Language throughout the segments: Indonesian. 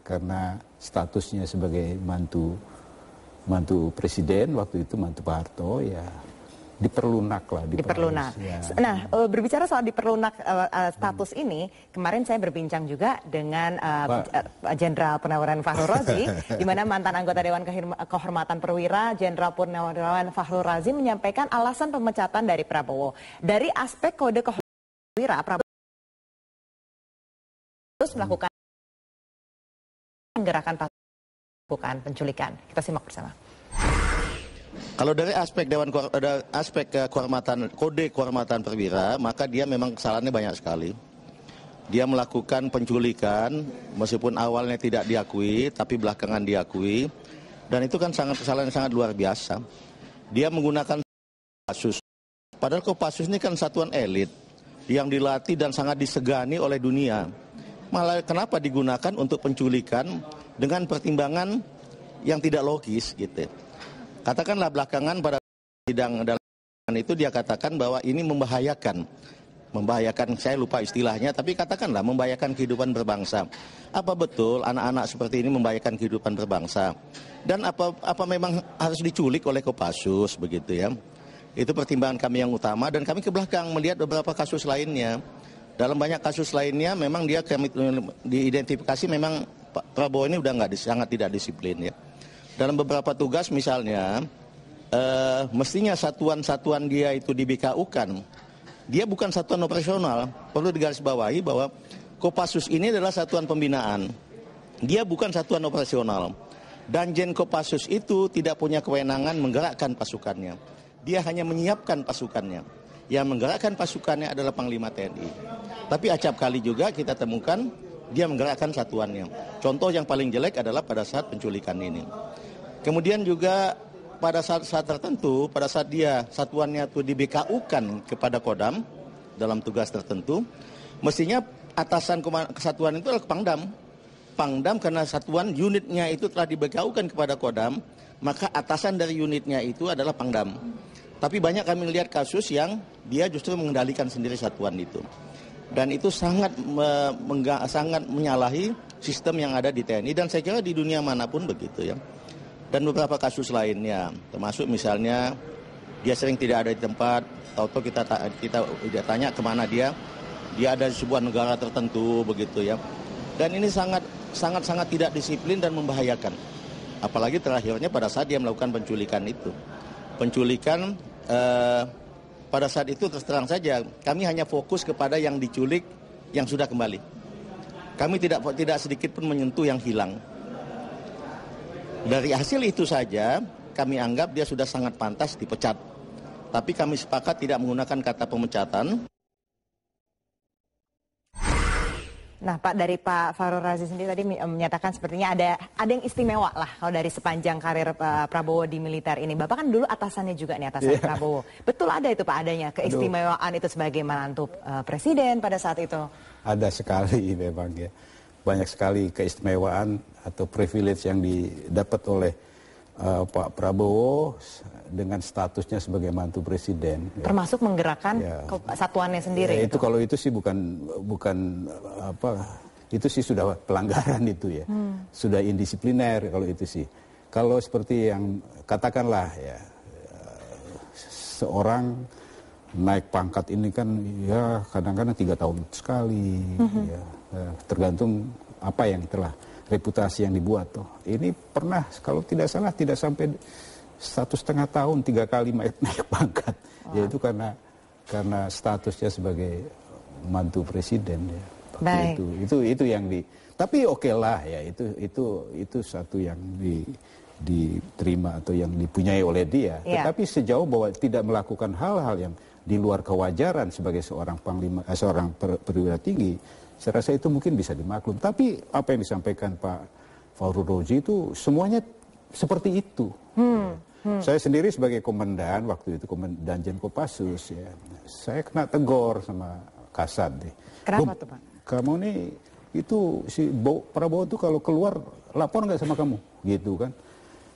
karena statusnya sebagai mantu presiden waktu itu, mantu Pak Harto, ya diperlunak lah. Diperlunak. Ya. Nah, berbicara soal diperlunak status ini, kemarin saya berbincang juga dengan Jenderal Purnawirawan Fakhrul Razi, di mana mantan anggota Dewan Kehormatan Perwira, Jenderal Purnawirawan Fakhrul Razi menyampaikan alasan pemecatan dari Prabowo. Dari aspek kode kehormatan Perwira, Prabowo terus melakukan gerakan bukan penculikan. Kita simak bersama. Kalau dari aspek kode kehormatan perwira, maka dia memang kesalahannya banyak sekali. Dia melakukan penculikan meskipun awalnya tidak diakui, tapi belakangan diakui, dan itu kan kesalahan yang sangat luar biasa. Dia menggunakan Kopassus, padahal Kopassus ini kan satuan elit yang dilatih dan sangat disegani oleh dunia. Malah kenapa digunakan untuk penculikan dengan pertimbangan yang tidak logis gitu. Katakanlah belakangan pada sidang dalam itu dia katakan bahwa ini membahayakan, saya lupa istilahnya, tapi katakanlah membahayakan kehidupan berbangsa. Apa betul anak-anak seperti ini membahayakan kehidupan berbangsa? Dan apa memang harus diculik oleh Kopassus begitu ya? Itu pertimbangan kami yang utama, dan kami ke belakang melihat beberapa kasus lainnya. Dalam banyak kasus lainnya memang kami diidentifikasi memang Pak Prabowo ini udah sangat tidak disiplin ya. Dalam beberapa tugas misalnya, mestinya satuan-satuan dia itu di BKU-kan. Dia bukan satuan operasional. Perlu digarisbawahi bahwa Kopassus ini adalah satuan pembinaan. Dia bukan satuan operasional. Danjen Kopassus itu tidak punya kewenangan menggerakkan pasukannya. Dia hanya menyiapkan pasukannya. Yang menggerakkan pasukannya adalah Panglima TNI. Tapi acap kali juga kita temukan dia menggerakkan satuannya. Contoh yang paling jelek adalah pada saat penculikan ini. Kemudian juga pada saat tertentu, pada saat dia satuannya itu di BKU-kan kepada Kodam dalam tugas tertentu, mestinya atasan kesatuan itu adalah Pangdam. Pangdam karena satuan unitnya itu telah di BKU-kan kepada Kodam, maka atasan dari unitnya itu adalah Pangdam. Tapi banyak kami melihat kasus yang dia justru mengendalikan sendiri satuan itu. Dan itu sangat menyalahi sistem yang ada di TNI, dan saya kira di dunia manapun begitu ya. Dan beberapa kasus lainnya, termasuk misalnya dia sering tidak ada di tempat, tahu-tahu kita tanya kemana dia ada di sebuah negara tertentu begitu ya. Dan ini sangat tidak disiplin dan membahayakan. Apalagi terakhirnya pada saat dia melakukan penculikan itu. Penculikan pada saat itu terus terang saja kami hanya fokus kepada yang diculik yang sudah kembali. Kami tidak sedikit pun menyentuh yang hilang. Dari hasil itu saja kami anggap dia sudah sangat pantas dipecat. Tapi kami sepakat tidak menggunakan kata pemecatan. Nah, Pak, dari Pak Fakhrul Razi sendiri tadi menyatakan sepertinya ada yang istimewa lah kalau dari sepanjang karir Prabowo di militer ini. Bapak kan dulu atasannya juga nih, atasan Prabowo. Betul ada itu Pak adanya keistimewaan itu sebagai menantu presiden pada saat itu? Ada sekali memang ya. Banyak sekali keistimewaan atau privilege yang didapat oleh Pak Prabowo dengan statusnya sebagai mantu presiden. Termasuk menggerakkan satuannya sendiri. Ya, itu kalau itu sih bukan itu sih sudah pelanggaran itu ya. Sudah indisipliner kalau itu sih. Kalau seperti yang katakanlah ya seorang naik pangkat ini kan ya kadang-kadang 3 tahun sekali ya, tergantung apa yang telah reputasi yang dibuat tuh. Ini pernah kalau tidak salah tidak sampai 1,5 tahun 3 kali naik pangkat. Yaitu karena statusnya sebagai mantu presiden ya. Baik. Itu yang tapi oke lah ya itu satu yang diterima atau yang dipunyai oleh dia. Tetapi sejauh bahwa tidak melakukan hal-hal yang di luar kewajaran sebagai seorang panglima, seorang perwira tinggi, saya rasa itu mungkin bisa dimaklum. Tapi apa yang disampaikan Pak Fakhrul Razi itu semuanya seperti itu. Saya sendiri sebagai komandan waktu itu Danjen Kopassus ya, saya kena tegur sama Kasat deh. Kenapa tuh Pak? Kamu nih itu si Prabowo tuh kalau keluar lapor nggak sama kamu, gitu kan?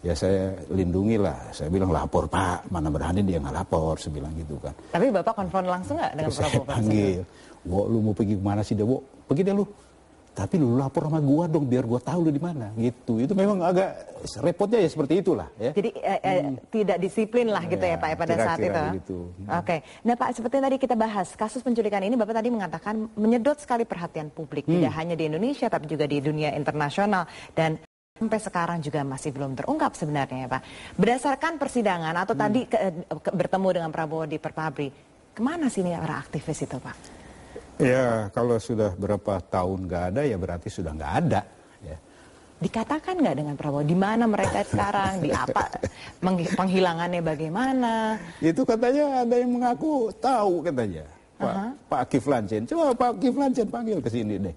Ya saya lindungi lah, saya bilang lapor Pak, mana berani dia nggak lapor, saya bilang gitu kan. Tapi Bapak konfront langsung nggak dengan Prabowo? Saya panggil, Wo lu mau pergi kemana sih deh Wo? Pergi deh lu. Tapi lu lapor sama gua dong biar gua tahu lu di mana gitu. Itu memang agak repotnya ya seperti itulah ya. Jadi tidak disiplin lah gitu ya Pak ya pada saat itu. Gitu. Oke. Nah Pak, seperti yang tadi kita bahas, kasus penculikan ini Bapak tadi mengatakan menyedot sekali perhatian publik, tidak hanya di Indonesia tapi juga di dunia internasional, dan sampai sekarang juga masih belum terungkap sebenarnya ya Pak. Berdasarkan persidangan atau tadi bertemu dengan Prabowo di Perpabri, kemana sih ini para aktivis itu Pak? Ya kalau sudah berapa tahun nggak ada ya berarti sudah nggak ada. Ya. Dikatakan nggak dengan Prabowo di mana mereka sekarang, di apa, penghilangannya bagaimana? Itu katanya ada yang mengaku tahu katanya. Pak Kiflan Zen. Coba Pak Kiflan Zen panggil ke sini deh.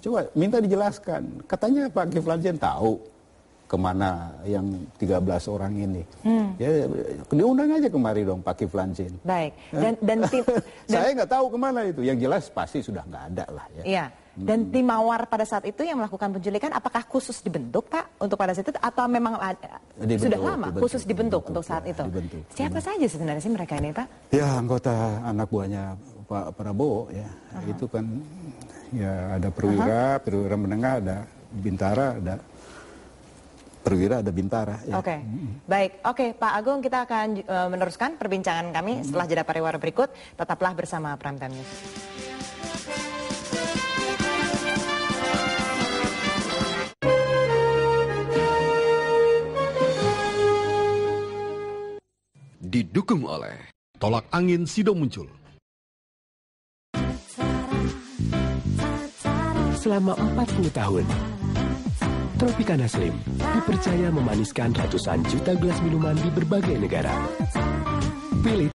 Coba minta dijelaskan. Katanya Pak Kiflan Zen tahu kemana yang 13 orang ini. Ya diundang aja kemari dong Pak Kiflan Zen. Baik. Dan saya nggak tahu kemana itu. Yang jelas pasti sudah nggak ada lah ya. Iya. Dan tim Mawar pada saat itu yang melakukan penculikan, apakah khusus dibentuk Pak untuk pada saat itu atau memang sudah lama khusus dibentuk untuk saat itu? Siapa saja sebenarnya sih mereka ini Pak? Ya anggota anak buahnya Pak Prabowo ya. Itu kan ya ada perwira, perwira menengah, ada bintara, ada perwira, ada bintara. Ya. Oke, baik. Oke, Pak Agung, kita akan meneruskan perbincangan kami setelah jeda pariwara berikut. Tetaplah bersama Prime Time News. Didukung oleh Tolak Angin Sido Muncul. Selama 40 tahun, Tropicana Slim dipercaya memaniskan ratusan juta gelas minuman di berbagai negara. Pilih